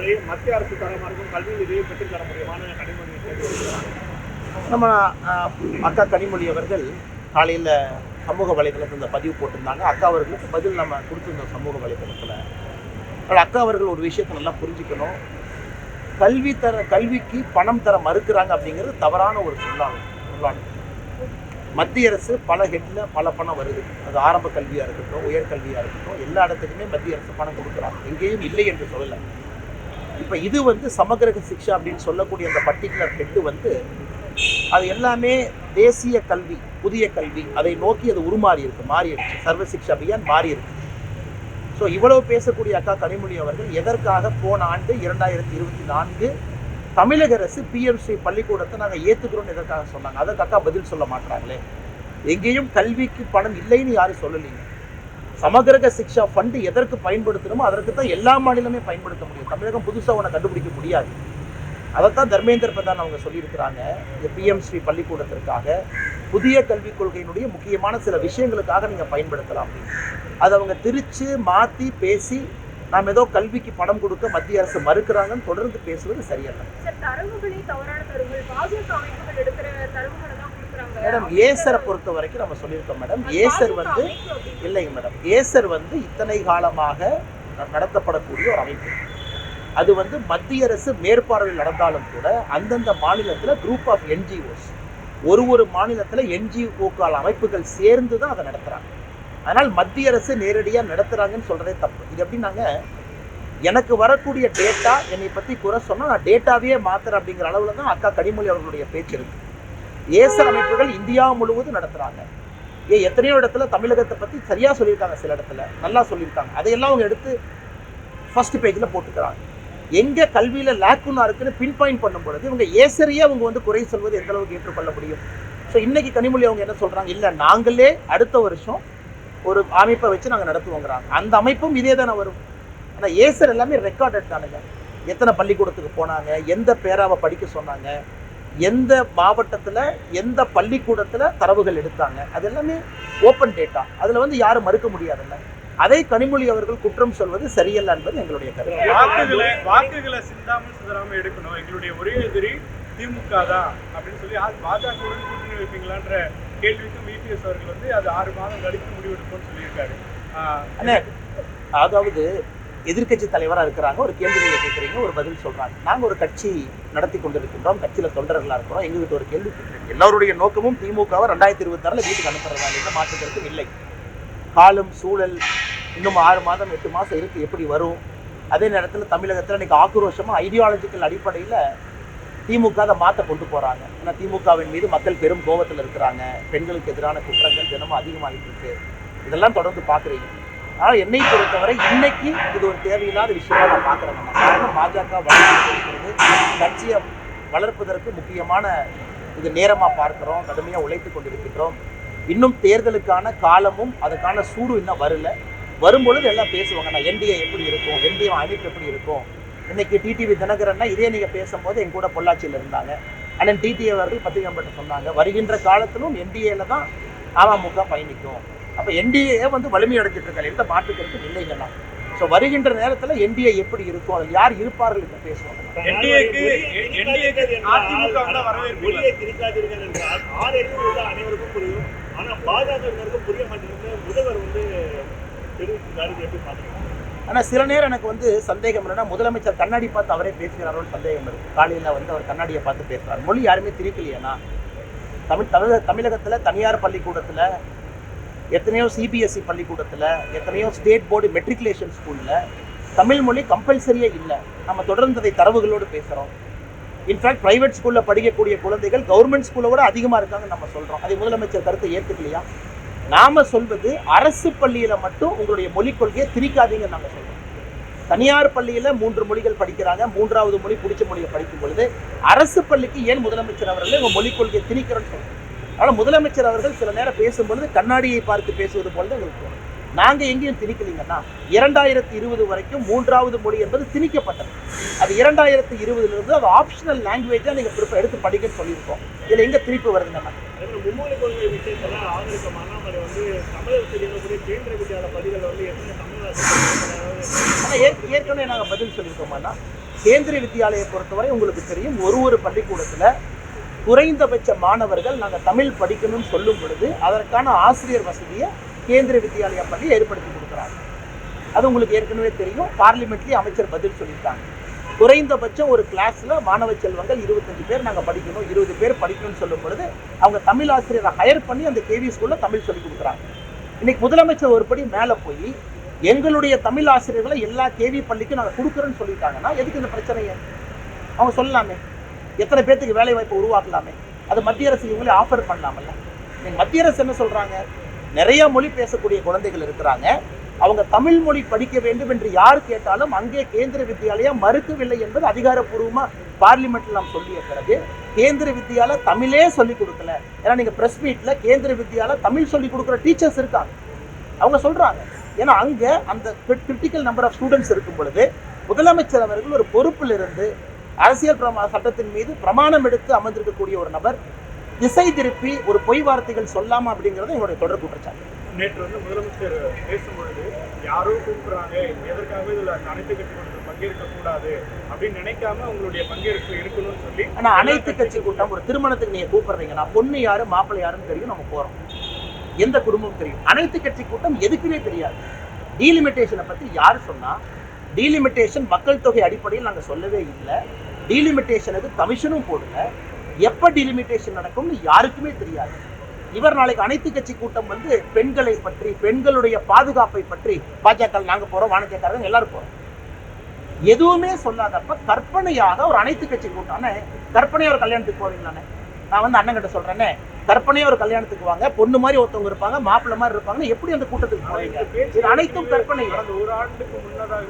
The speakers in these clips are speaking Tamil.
அதை மத்திய அரசு தரமாக இருக்கும் கல்வி உதவியை பெற்றுத்தர முடியுமான கனிமொழி நம்ம அக்கா கனிமொழி அவர்கள் காலையில் சமூக வலைதளத்தில் இந்த பதிவு போட்டிருந்தாங்க. அக்கா அவர்களுக்கு பதில் நம்ம கொடுத்துருந்தோம் சமூக வலைதளத்தில். ஆனால் அக்கா அவர்கள் ஒரு விஷயத்தை நல்லா புரிஞ்சுக்கணும். கல்விக்கு பணம் தர மறுக்கிறாங்க அப்படிங்கிறது தவறான ஒரு சொல்லானது. மத்திய அரசு பல ஹெட்டில் பல பணம் வருது. அது ஆரம்ப கல்வியாக இருக்கட்டும், உயர்கல்வியாக இருக்கட்டும், எல்லா இடத்துக்குமே மத்திய அரசு பணம் கொடுக்குறாங்க, எங்கேயும் இல்லை என்று சொல்லலை. இப்போ இது சமகிரக சிக்ஷா அப்படின்னு சொல்லக்கூடிய அந்த பர்டிகுலர் ஹெட்டு அது எல்லாமே தேசிய கல்வி, புதிய கல்வி, அதை நோக்கி அது மாறிடுச்சு. சர்வ சிக்ஷா அபியான் மாறியிருக்கு. ஸோ இவ்வளவு பேசக்கூடிய அக்கா கனிமொழி அவர்கள் எதற்காக போன ஆண்டு 2024 தமிழக அரசு பிஎம்சி பள்ளிக்கூடத்தை நாங்கள் ஏற்றுக்கிறோன்னு எதற்காக சொன்னாங்க? அதற்கு அக்கா பதில் சொல்ல மாட்டாங்களே. எங்கேயும் கல்விக்கு பணம் இல்லைன்னு யாரும் சொல்லலைங்க. சமகிரக சிக்ஷா ஃபண்டு எதற்கு பயன்படுத்தணுமோ அதற்கு தான் எல்லா மாநிலமே பயன்படுத்த முடியும். தமிழகம் புதுசாக ஒன்று கண்டுபிடிக்க முடியாது. அதைத்தான் தர்மேந்திர பிரதான் அவங்க சொல்லியிருக்கிறாங்க. இந்த பிஎம்ஸ்ரீ பள்ளிக்கூடத்திற்காக புதிய கல்விக் கொள்கையினுடைய முக்கியமான சில விஷயங்களுக்காக நீங்கள் பயன்படுத்தலாம் அப்படின்னு. அதை அவங்க திரிச்சு மாற்றி பேசி நாம் ஏதோ கல்விக்கு பணம் கொடுக்க மத்திய அரசு மறுக்கிறாங்கன்னு தொடர்ந்து பேசுவது சரியல்ல. மேடம் ஏசரை பொறுத்த வரைக்கும் நம்ம சொல்லியிருக்கோம் மேடம். ஏசர் இல்லைங்க மேடம், ஏசர் இத்தனை காலமாக நடத்தப்படக்கூடிய ஒரு அமைப்பு. அது மத்திய அரசு மேற்பார்வையில் நடந்தாலும் கூட அந்தந்த மாநிலத்தில் குரூப் ஆஃப் என்ஜிஓஸ், ஒரு மாநிலத்தில் என்ஜிஓக்கள் அமைப்புகள் சேர்ந்து தான் அதை நடத்துகிறாங்க. அதனால் மத்திய அரசு நேரடியாக நடத்துகிறாங்கன்னு சொல்கிறதே தப்பு. இது எப்படின்னாங்க, எனக்கு வரக்கூடிய டேட்டா என்னை பற்றி குறை சொன்னால் நான் டேட்டாவே மாற்றுறேன் அப்படிங்கிற அளவில் தான் அக்கா கனிமொழி அவர்களுடைய பேச்சு இருக்குது. ஏசர் அமைப்புகள் இந்தியா முழுவதும் நடத்துகிறாங்க. எத்தனையோ இடத்துல தமிழகத்தை பற்றி சரியாக சொல்லியிருக்காங்க, சில இடத்துல நல்லா சொல்லியிருக்காங்க. அதையெல்லாம் அவங்க எடுத்து ஃபர்ஸ்ட் பேஜில் போட்டுக்கிறாங்க. எங்கே கல்வியில் லேக்குன்னா இருக்குன்னு பின் பாயிண்ட் பண்ணும் பொழுது இவங்க ஏசரியே அவங்க குறை சொல்வது எந்த அளவுக்கு ஏற்றுக்கொள்ள முடியும்? ஸோ இன்னைக்கு கனிமொழி அவங்க என்ன சொல்கிறாங்க, இல்லை நாங்களே அடுத்த வருஷம் ஒரு அமைப்பை வச்சு நாங்கள் நடத்துவோங்கிறாங்க. அந்த அமைப்பும் இதே தானே வரும். ஆனால் ஏசர் எல்லாமே ரெக்கார்டட் தானுங்க. எத்தனை பள்ளிக்கூடத்துக்கு போனாங்க, எந்த பேராவை படிக்க சொன்னாங்க, எந்த மாவட்டத்தில் எந்த பள்ளிக்கூடத்தில் தரவுகள் எடுத்தாங்க, அது எல்லாமே ஓப்பன் டேட்டா. அதில் யாரும் மறுக்க முடியாதுல்ல. அதை கனிமொழி அவர்கள் குற்றம் சொல்வது சரியல்ல என்பது எங்களுடைய கருத்து. வாக்குகளை சிந்தாமல் சிதறாமல் எடுக்கணும். எங்களுடைய ஒரே எதிரி திமுக தான் அப்படின்னு சொல்லி பாஜகவுடன் கூட்டணி வைப்பீங்களான்ற கேள்விக்கும் விபிஎஸ் அவர்கள் அது 6 மாதம் கழித்து முடிவெடுப்போம்னு சொல்லியிருக்காரு. அதாவது எதிர்கட்சி தலைவராக இருக்கிறாங்க, ஒரு கேள்விகளை கேட்குறீங்க, ஒரு பதில் சொல்கிறாங்க. நாங்கள் ஒரு கட்சி நடத்தி கொண்டிருக்கின்றோம், கட்சியில் தொண்டர்களாக இருக்கிறோம். எங்ககிட்ட ஒரு கேள்வி கேட்குறீங்க. எல்லாருடைய நோக்கமும் திமுகவை 2026 வீட்டுக்கு அனுப்புறதா எந்த மாற்றத்திற்கும் இல்லை. காலம் சூழல் இன்னும் 6 மாதம் 8 மாதம் இருக்குது, எப்படி வரும்? அதே நேரத்தில் தமிழகத்தில் இன்றைக்கி ஆக்ரோஷமாக ஐடியாலஜிக்கல் அடிப்படையில் திமுக அதை மாற்ற கொண்டு போகிறாங்க. ஏன்னா திமுகவின் மீது மக்கள் பெரும் கோபத்தில் இருக்கிறாங்க. பெண்களுக்கு எதிரான குற்றங்கள் தினமும் அதிகமாகிட்டு இருக்கு. இதெல்லாம் தொடர்ந்து பார்க்குறீங்க. ஆனால் என்னை பொறுத்தவரை இன்னைக்கு இது ஒரு தேவையில்லாத விஷயமா நான் பார்க்குறேங்க. காரணம் பாஜக வளர்ந்து கட்சியை வளர்ப்பதற்கு முக்கியமான இது நேரமாக பார்க்குறோம், கடுமையாக உழைத்து கொண்டிருக்கின்றோம். இன்னும் தேர்தலுக்கான காலமும் அதுக்கான சூடு இன்னும் வரல. வரும்பொழுது எல்லாம் பேசுவாங்க, நான் என்டிஏ எப்படி இருக்கும், என்டிஏ அமைப்பு எப்படி இருக்கும். இன்னைக்கு டிடிவி தினகரன்னா இதே நீங்கள் பேசும்போது என் கூட பொள்ளாச்சியில் இருந்தாங்க. அண்ணன் டிடிவி அவர்கள் பத்திரிகையாளர்கிட்ட சொன்னாங்க, வருகின்ற காலத்திலும் என்டிஏல தான் அமமுக பயணிக்கும். அப்போ என்டிஏ வலிமை அடைஞ்சிட்டு இருக்காங்க, எந்த மாற்றுக்கிறது இல்லைங்கன்னா. ஸோ வருகின்ற நேரத்தில் என்டிஏ எப்படி இருக்கும், அதில் யார் இருப்பார்கள் என்று பேசுவாங்க. அனைவருக்கும் புரியும், ஆனால் பாஜகவினருக்கும் புரிய மாட்டேங்குது. முதல்வர் தெரிவிச்சிருக்காரு, எப்படி பார்த்துருக்காங்க? ஆனால் சில நேரம் எனக்கு சந்தேகம் இல்லைன்னா முதலமைச்சர் கண்ணாடி பார்த்து அவரே பேசுகிறாரோன்னு சந்தேகம் இருக்குது. காலையில் அவர் கண்ணாடியை பார்த்து பேசுகிறார். மொழி யாருமே திரிக்கலையானா? தமிழகத்தில் தனியார் பள்ளிக்கூடத்தில் எத்தனையோ சிபிஎஸ்சி பள்ளிக்கூடத்தில் எத்தனையோ ஸ்டேட் போர்டு மெட்ரிகுலேஷன் ஸ்கூலில் தமிழ் மொழி கம்பல்சரியே இல்லை. நம்ம தொடர்ந்து அதை தரவுகளோடு பேசுகிறோம். இன்ஃபேக்ட் ப்ரைவேட் ஸ்கூலில் படிக்கக்கூடிய குழந்தைகள் கவர்மெண்ட் ஸ்கூலை விட அதிகமாக இருக்காங்கன்னு நம்ம சொல்கிறோம். அதை முதலமைச்சர் கருத்தை ஏற்றுக்கலையா? நாம் சொல்வது அரசு பள்ளியில் மட்டும் உங்களுடைய மொழிக் கொள்கையை திரிக்காதீங்கன்னு நாங்கள் சொல்கிறோம். தனியார் பள்ளியில் 3 மொழிகள் படிக்கிறாங்க, 3வது மொழி பிடிச்ச மொழியை படிக்கும் பொழுது அரசு பள்ளிக்கு ஏன் முதலமைச்சர் அவர்களே உங்கள் மொழிக் கொள்கையை திணிக்கிறோன்னு சொல்கிறோம். அதனால் முதலமைச்சர் அவர்கள் சில நேரம் பேசும்பொழுது கண்ணாடியை பார்த்து பேசுவது போல தான் எங்களுக்கு தோணும். நாங்கள் எங்கேயும் திணிக்கலீங்கன்னா 2020 வரைக்கும் 3வது மொழி என்பது திணிக்கப்பட்டது. அது 2020 அது ஆப்ஷனல் லாங்குவேஜாக நீங்கள் எடுத்து படிக்கன்னு சொல்லியிருக்கோம். இதில் எங்கே திருப்பி வருதுங்கன்னா மும்மொழி கொள்கை விஷயத்தில் ஆதரிக்கும் அண்ணாமலை தமிழகத்தில் இருக்கக்கூடிய கேந்திர வித்யாலய பள்ளிகள் எத்தனை தமிழ் ஆனால் ஏற்கனவே நாங்கள் பதில் சொல்லியிருக்கோம்னா கேந்திரிய வித்யாலயை பொறுத்தவரை உங்களுக்கு தெரியும், ஒரு பள்ளிக்கூடத்துல குறைந்தபட்ச மாணவர்கள் நாங்கள் தமிழ் படிக்கணும்னு சொல்லும் பொழுது அதற்கான ஆசிரியர் வசதியை கேந்திரிய வித்யாலயா பள்ளி ஏற்படுத்தி கொடுக்குறாங்க. அது உங்களுக்கு ஏற்கனவே தெரியும். பார்லிமெண்ட்லேயே அமைச்சர் பதில் சொல்லியிருக்காங்க. குறைந்தபட்சம் ஒரு கிளாஸ்ல மாணவ செல்வங்கள் 25 பேர் நாங்கள் படிக்கணும், 20 பேர் படிக்கணும்னு சொல்லும் பொழுது அவங்க தமிழ் ஆசிரியரை ஹையர் பண்ணி அந்த கேவி ஸ்கூல்ல தமிழ் சொல்லி கொடுக்குறாங்க. இன்னைக்கு முதலமைச்சர் ஒருபடி மேலே போய் எங்களுடைய தமிழ் ஆசிரியர்களை எல்லா கேவி பள்ளிக்கும் நாங்கள் கொடுக்குறோன்னு சொல்லிட்டாங்கன்னா எதுக்கு இந்த பிரச்சனையை அவங்க சொல்லலாமே? எத்தனை பேர்த்துக்கு வேலை வாய்ப்பு உருவாக்கலாமே? அது மத்திய அரசு இவங்களே ஆஃபர் பண்ணலாமல்ல. இன்னைக்கு மத்திய அரசு என்ன சொல்றாங்க? நிறைய மொழி பேசக்கூடிய குழந்தைகள் இருக்கிறாங்க, அவங்க தமிழ் மொழி படிக்க வேண்டும் என்று யார் கேட்டாலும் அங்கே கேந்திர வித்யாலயா மறுக்கவில்லை என்பது அதிகாரப்பூர்வமா பார்லிமெண்ட்ல நாம் சொல்லிய பிறகு கேந்திர வித்யாலயா தமிழே சொல்லிக் கொடுக்கல. ஏன்னா நீங்க பிரஸ் மீட்ல கேந்திர வித்யாலயா தமிழ் சொல்லிக் கொடுக்குற டீச்சர்ஸ் இருக்காங்க, அவங்க சொல்றாங்க. ஏன்னா அங்க அந்த கிரிட்டிக்கல் நம்பர் ஆஃப் ஸ்டூடெண்ட்ஸ் இருக்கும் பொழுது முதலமைச்சர் அவர்கள் ஒரு பொறுப்பில் இருந்து அரசியல் சட்டத்தின் மீது பிரமாணம் எடுத்து அமர்ந்திருக்கக்கூடிய ஒரு நபர் திசை திருப்பி ஒரு பொய் வார்த்தைகள் சொல்லாம அப்படிங்கிறது எங்களுடைய தொடர் குற்றச்சாட்டு. நேற்று முதலமைச்சர் பேசும்பொழுது யாரோ கூப்பிடுறாங்க, எதற்காக இதுல அனைத்து கட்சி கூட்டத்தில் பங்கேற்க கூடாது அப்படின்னு நினைக்காம உங்களுடைய பங்கேற்பு இருக்கணும்னு சொல்லி. ஆனா அனைத்து கட்சி கூட்டம், ஒரு திருமணத்துக்கு நீங்க கூப்பிடுறீங்கன்னா பொண்ணு யாரு மாப்பிள்ளை யாருன்னு தெரியும், நம்ம போறோம், எந்த குடும்பம் தெரியும். அனைத்து கட்சி கூட்டம் எதுக்குமே தெரியாது. டீலிமிட்டேஷனை பத்தி யாரு சொன்னா? டீலிமிட்டேஷன் மக்கள் தொகை அடிப்படையில் நாங்கள் சொல்லவே இல்லை. டீலிமிட்டேஷனுக்கு கமிஷனும் போடல. எப்ப டீலிமிட்டேஷன் நடக்கும்னு யாருக்குமே தெரியாது. இவர் நாளைக்கு அனைத்து கட்சி கூட்டம் பெண்களை பற்றி, பெண்களுடைய பாதுகாப்பை பற்றி பாஜக நாங்க போறோம், வானதியக்காரங்க எல்லாரும் போறோம், எதுவுமே சொல்லாதப்ப கற்பனையாக ஒரு அனைத்து கட்சி கூட்டம். கற்பனையா ஒரு கல்யாணத்துக்கு போவீங்களானே? நான் அண்ணன் கிட்ட சொல்றேன்னே, கற்பனையா ஒரு கல்யாணத்துக்கு வாங்க, பொண்ணு மாதிரி ஒருத்தவங்க இருப்பாங்க, மாப்பிள்ளை மாதிரி இருப்பாங்க, எப்படி அந்த கூட்டத்துக்கு போவீங்க? இது அனைத்தும் கற்பனை. அந்த ஒரு ஆண்டுக்கு முன்னதாக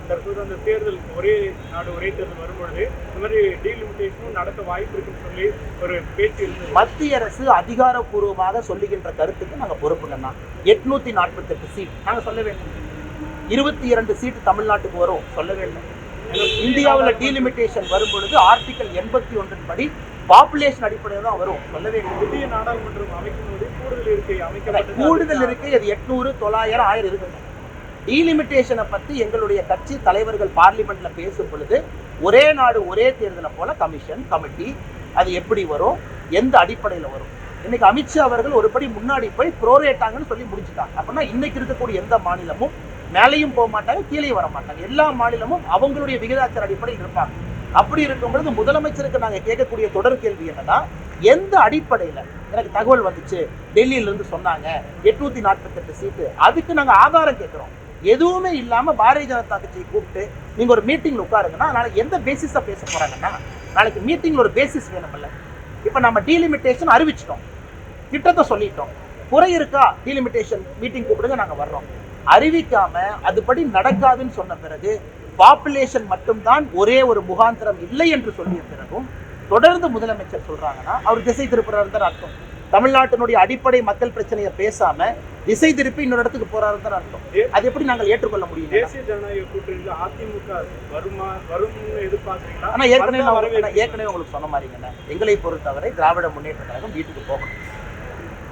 தற்போது அந்த தேர்தல் ஒரே நாடு ஒரே தேர்தல் வரும்பொழுது இந்த மாதிரி டீலிமிட்டேஷனும் நடக்க வாய்ப்பு இருக்குன்னு சொல்லி ஒரு பேச்சு இருந்தது. மத்திய அரசு அதிகாரப்பூர்வமாக சொல்லுகின்ற கருத்துக்கு நாங்கள் பொறுப்புங்கன்னா 848 சீட் நாங்க சொல்ல வேண்டும். 22 சீட் தமிழ்நாட்டுக்கு வரும் சொல்ல வேண்டும். இந்தியாவில் டீலிமிட்டேஷன் வரும் பொழுது ஆர்டிகல் 81 படி பாப்புலேஷன் அடிப்படையில் தான் வரும் சொல்ல வேண்டும். புதிய நாடாளுமன்றம் அமைக்கும் போது கூடுதல் இருக்கை அமைக்கப்பட்டது. கூடுதல் இருக்கை அது 800, 900, 1000 இருக்குது. டீலிமிட்டேஷனை பற்றி எங்களுடைய கட்சி தலைவர்கள் பார்லிமெண்ட்ல பேசும் பொழுது ஒரே நாடு ஒரே தேர்தலை போல கமிஷன் கமிட்டி அது எப்படி வரும், எந்த அடிப்படையில் வரும். இன்னைக்கு அமித்ஷா அவர்கள் ஒருபடி முன்னாடி போய் ப்ரோரேட்டாங்கன்னு சொல்லி முடிச்சுட்டாங்க. அப்படின்னா இன்னைக்கு இருக்கக்கூடிய எந்த மாநிலமும் மேலையும் போக மாட்டாங்க, கீழே வர மாட்டாங்க. எல்லா மாநிலமும் அவங்களுடைய விகிதாச்சார அடிப்படையில் இருப்பாங்க. அப்படி இருக்கும் பொழுது முதலமைச்சருக்கு நாங்கள் கேட்கக்கூடிய தொடர் கேள்வி என்னன்னா, எந்த அடிப்படையில் எனக்கு தகவல் வந்துச்சு, டெல்லியில இருந்து சொன்னாங்க 848 சீட்டு, அதுக்கு நாங்கள் ஆதாரம் கேட்கிறோம். எதுவுமே இல்லாம பாரதிய ஜனதா கட்சியை கூப்பிட்டு நீங்க ஒரு மீட்டிங்ல உட்காருங்கன்னா நாளைக்கு எந்த பேசிஸா பேச போறாங்கன்னா, நாளைக்கு மீட்டிங்ல ஒரு பேசிஸ் வேணும்ல. இப்ப நம்ம டீலிமிட்டேஷன் அறிவிச்சிட்டோம், திட்டத்தை சொல்லிட்டோம், குறை இருக்கா டீலிமிட்டேஷன் மீட்டிங் கூப்பிடுங்க நாங்க வர்றோம். அறிவிக்காம அதுபடி நடக்காதுன்னு சொன்ன பிறகு பாப்புலேஷன் மட்டும்தான் ஒரே ஒரு முகாந்திரம் இல்லை என்று சொல்லிய பிறகும் தொடர்ந்து முதலமைச்சர் சொல்றாங்கன்னா அவர் திசை திருப்புறாருன்னு அர்த்தம். தமிழ்நாட்டினுடைய அடிப்படை மக்கள் பிரச்சனையை பேசாம திசை திருப்பி இன்னொரு இடத்துக்கு போறாருன்னு அர்த்தம். அது எப்படி நாங்கள் ஏற்றுக்கொள்ள முடியும்? தேசிய ஜனநாயக கூட்டணியில் அதிமுக வரும்னு எதிர்பார்க்கிறீங்களா? ஆனா ஏற்கனவே உங்களுக்கு சொன்ன மாதிரிங்க, எங்களை பொறுத்தவரை திராவிட முன்னேற்ற கழகம் வீட்டுக்கு போகணும்.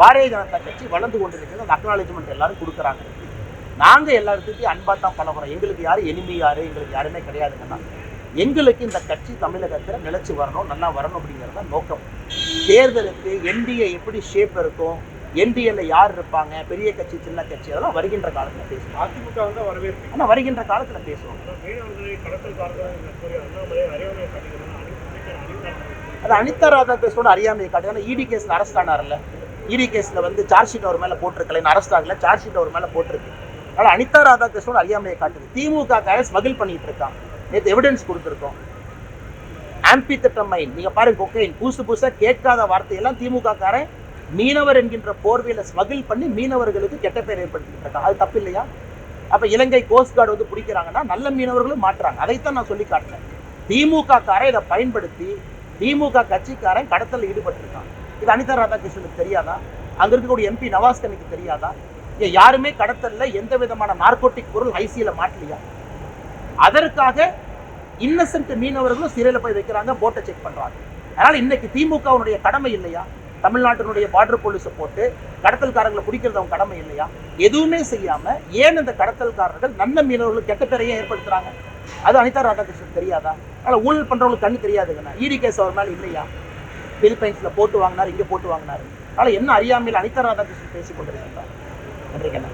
பாரதிய ஜனதா கட்சி வளர்ந்து கொண்டிருக்கிறது, அந்த அக்னாலேஜ்மெண்ட் எல்லாரும் கொடுக்குறாங்க. நாங்க எல்லாத்துக்கும் அன்பா தான் பழகுறோம். எங்களுக்கு யாரு எனிமி யாரு, எங்களுக்கு யாருமே கிடையாதுங்கன்னா, எங்களுக்கு இந்த கட்சி தமிழகத்தில் நிலைச்சு வரணும், நல்லா வரணும் அப்படிங்கிறது தான் நோக்கம். தேர்தலுக்கு என்டிஏ எப்படி ஷேப் இருக்கும், என்டிஏல யார் இருப்பாங்க, பெரிய கட்சி சின்ன கட்சி, அதெல்லாம் வருகின்ற காலத்தில் பேசுவோம். அதிமுக வந்து வரவேற்பு, ஆனால் வருகின்ற காலத்தில் பேசுவோம். அது அனிதா ராதாகிருஷ்ணனோட அறியாமையை காட்டுது. இடி கேஸ்ல அரெஸ்ட் ஆனார்ல, இடி கேஸ்ல சார்ஜ் ஷீட் அவர் மேல போட்டிருக்கல, அரெஸ்ட் ஆகல, சார்ஜ் ஷீட் அவர் மேல போட்டிருக்கு. அதனால அனிதா ராதாகிருஷ்ணனோட அறியாமையை காட்டுது. திமுக ஸ்மகிள் பண்ணிட்டு இருக்கான். நேற்று எவிடன்ஸ் கொடுத்துருக்கோம். ஆம்பித்தட்டமைன் நீங்க பாருங்க, கொக்கைன், புதுசா கேட்காத வார்த்தையெல்லாம் திமுக காரன் மீனவர் என்கின்ற போர்வையில ஸ்மகிள் பண்ணி மீனவர்களுக்கு கெட்ட பேர் ஏற்படுத்திட்டு இருக்கான். அது தப்பு இல்லையா? அப்ப இலங்கை கோஸ்ட் கார்டு பிடிக்கிறாங்கன்னா நல்ல மீனவர்களும் மாற்றுறாங்க. அதைத்தான் நான் சொல்லி காட்டுறேன். திமுக காரன் இதை பயன்படுத்தி திமுக கட்சிக்காரன் கடத்தல ஈடுபட்டிருக்கான். இது அனிதா ராதாகிருஷ்ணனுக்கு தெரியாதா? அங்க இருக்கக்கூடிய எம்பி நவாஸ்கனுக்கு தெரியாதா? யாருமே கடத்தல எந்த விதமான நார்கோட்டிக் பொருள் ஐசியில மாட்டலையா? அதற்காக இன்னசென்ட் மீனவர்களும் சிறையில போய் வைக்கிறாங்க, போட்டை செக் பண்றாங்க. அதனால இன்னைக்கு திமுகவுடைய கடமை இல்லையா? தமிழ்நாட்டினுடைய பார்டர் போலீஸை போட்டு கடத்தல்காரங்களை பிடிக்கிறது அவங்க கடமை இல்லையா? எதுவுமே செய்யாம ஏன் இந்த கடத்தல்காரர்கள் நல்ல மீனவர்களுக்கு கெட்ட பேரையே ஏற்படுத்துறாங்க? அது அனிதா ராதாகிருஷ்ணன் தெரியாதா? அதனால் ஊழல் பண்ணுறவங்களுக்கு கண்ணு தெரியாதுங்கண்ணா. இடி கேஸ் அவர் மேலே இல்லையா? பிலிப்பைன்ஸில் போட்டு வாங்கினார், இங்கே போட்டு வாங்கினார். அதனால் என்ன அறியாமையில் அனிதா ராதாகிருஷ்ணன் பேசி கொண்டிருக்கின்றார். நன்றிங்கண்ணா.